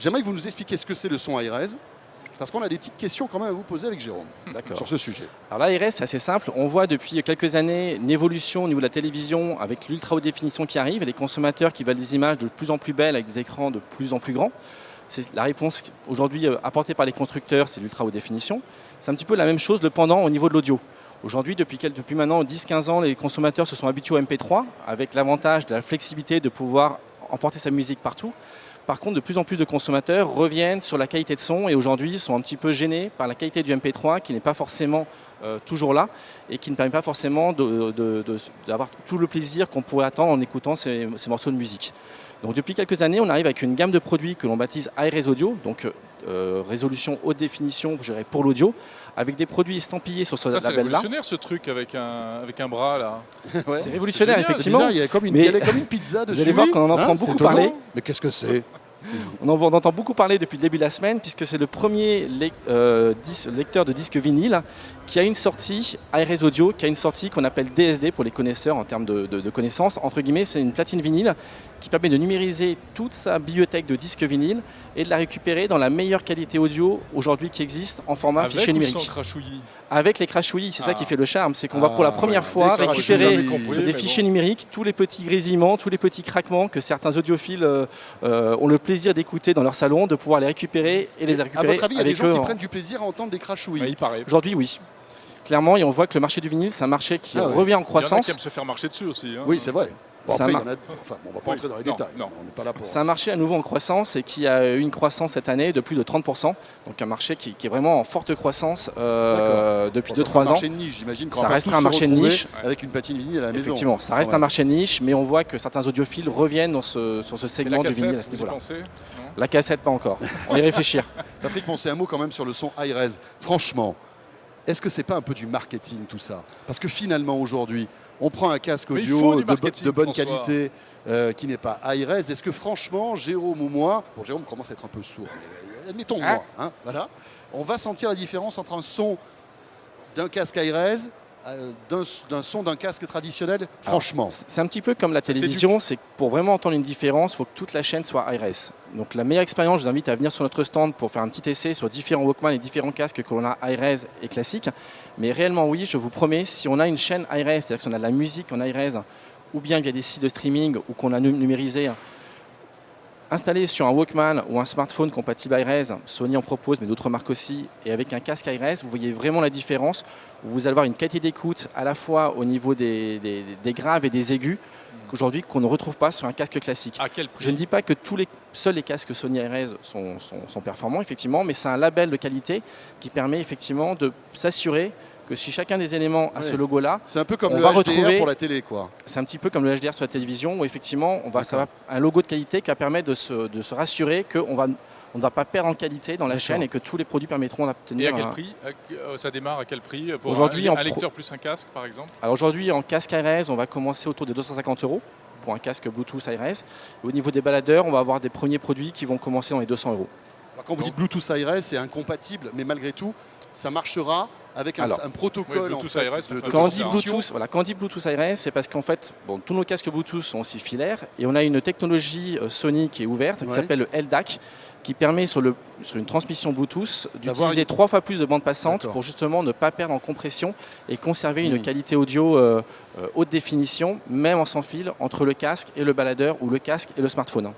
j'aimerais que vous nous expliquiez ce que c'est le son high-res, parce qu'on a des petites questions quand même à vous poser avec Jérôme sur ce sujet. Alors l'ARS, c'est assez simple. On voit depuis quelques années une évolution au niveau de la télévision avec l'ultra haute définition qui arrive et les consommateurs qui veulent des images de plus en plus belles avec des écrans de plus en plus grands. C'est la réponse aujourd'hui apportée par les constructeurs, c'est l'ultra haute définition. C'est un petit peu la même chose, le pendant au niveau de l'audio. Aujourd'hui, depuis maintenant 10-15 ans, les consommateurs se sont habitués au MP3 avec l'avantage de la flexibilité de pouvoir emporter sa musique partout. Par contre, de plus en plus de consommateurs reviennent sur la qualité de son et aujourd'hui sont un petit peu gênés par la qualité du MP3 qui n'est pas forcément toujours là et qui ne permet pas forcément d'avoir tout le plaisir qu'on pourrait attendre en écoutant ces morceaux de musique. Donc depuis quelques années, on arrive avec une gamme de produits que l'on baptise high-res audio, donc résolution haute définition pour l'audio, avec des produits estampillés sur ce label-là. C'est révolutionnaire ce truc avec un bras là. Ouais, c'est révolutionnaire génial, effectivement. C'est bizarre, il y a comme une pizza dessus. Vous allez voir qu'on en entend beaucoup parler. Mais qu'est-ce que c'est? On en entend beaucoup parler depuis le début de la semaine puisque c'est le premier lecteur de disques vinyle qui a une sortie high-res audio, qui a une sortie qu'on appelle DSD pour les connaisseurs en termes de connaissances. Entre guillemets, c'est une platine vinyle qui permet de numériser toute sa bibliothèque de disques vinyle et de la récupérer dans la meilleure qualité audio aujourd'hui qui existe en format fichier numérique. Avec ou sans crachouillis? Avec les crachouillis, c'est ça qui fait le charme, c'est qu'on va pour la première fois récupérer sur des fichiers numériques tous les petits grésillements, tous les petits craquements que certains audiophiles ont le plaisir d'écouter dans leur salon, de pouvoir les récupérer et les récupérer. À votre avis, il y a des gens qui prennent du plaisir à entendre des crachouilles? Il paraît. Aujourd'hui, oui. Clairement, et on voit que le marché du vinyle, c'est un marché qui revient en croissance. Il y en a qui aiment se faire marcher dessus aussi. Hein. Oui, c'est vrai. Bon, après, on ne va pas entrer dans les détails. Non. On n'est pas là pour... C'est un marché à nouveau en croissance et qui a eu une croissance cette année de plus de 30%. Donc un marché qui est vraiment en forte croissance depuis 2-3 ans. C'est un marché de niche, j'imagine. Ça reste un marché de niche. Avec une patine vinyle à la maison. Effectivement, ça reste un marché de niche, mais on voit que certains audiophiles reviennent sur ce segment du vinyle à ce niveau-là. La cassette, pas encore. On va y réfléchir. Patrick, pensez un mot quand même sur le son high-res. Franchement, est-ce que c'est pas un peu du marketing tout ça? Parce que finalement aujourd'hui, on prend un casque audio de bonne qualité qui n'est pas high-res. Est-ce que franchement, Jérôme ou moi, bon Jérôme commence à être un peu sourd, mais admettons moi, voilà, on va sentir la différence entre un son d'un casque high-res d'un son d'un casque traditionnel, franchement. C'est un petit peu comme la télévision, c'est que pour vraiment entendre une différence, il faut que toute la chaîne soit high-res. Donc la meilleure expérience, je vous invite à venir sur notre stand pour faire un petit essai sur différents Walkman et différents casques que l'on a high-res et classiques. Mais réellement oui, je vous promets, si on a une chaîne high-res, c'est-à-dire si on a de la musique en high-res, ou bien via des sites de streaming ou qu'on a numérisé, installé sur un Walkman ou un smartphone compatible high-res, Sony en propose, mais d'autres marques aussi, et avec un casque high-res, vous voyez vraiment la différence. Vous allez avoir une qualité d'écoute à la fois au niveau des graves et des aigus, qu'aujourd'hui qu'on ne retrouve pas sur un casque classique. À quel prix? Je ne dis pas que seuls les casques Sony high-res sont performants, effectivement, mais c'est un label de qualité qui permet effectivement de s'assurer que si chacun des éléments a ce logo-là, c'est un peu comme le HDR pour la télé, quoi. C'est un petit peu comme le HDR sur la télévision, où effectivement, ça va un logo de qualité qui permet de se rassurer qu'on ne va pas perdre en qualité dans la chaîne et que tous les produits permettront d'obtenir. Et à quel prix ça démarre à quel prix pour aujourd'hui, un lecteur plus un casque, par exemple? Alors aujourd'hui, en casque high-res, on va commencer autour des 250 € pour un casque Bluetooth high-res. Au niveau des baladeurs, on va avoir des premiers produits qui vont commencer dans les 200 €. Alors, quand vous dites Bluetooth high-res, c'est incompatible, mais malgré tout, ça marchera avec un protocole Bluetooth high-res, quand on dit Bluetooth high-res, c'est parce qu'en fait, tous nos casques Bluetooth sont aussi filaires et on a une technologie Sony qui est ouverte, qui s'appelle le LDAC, qui permet sur une transmission Bluetooth d'utiliser 3 fois plus de bandes passantes pour justement ne pas perdre en compression et conserver une qualité audio haute définition, même en sans fil, entre le casque et le baladeur ou le casque et le smartphone.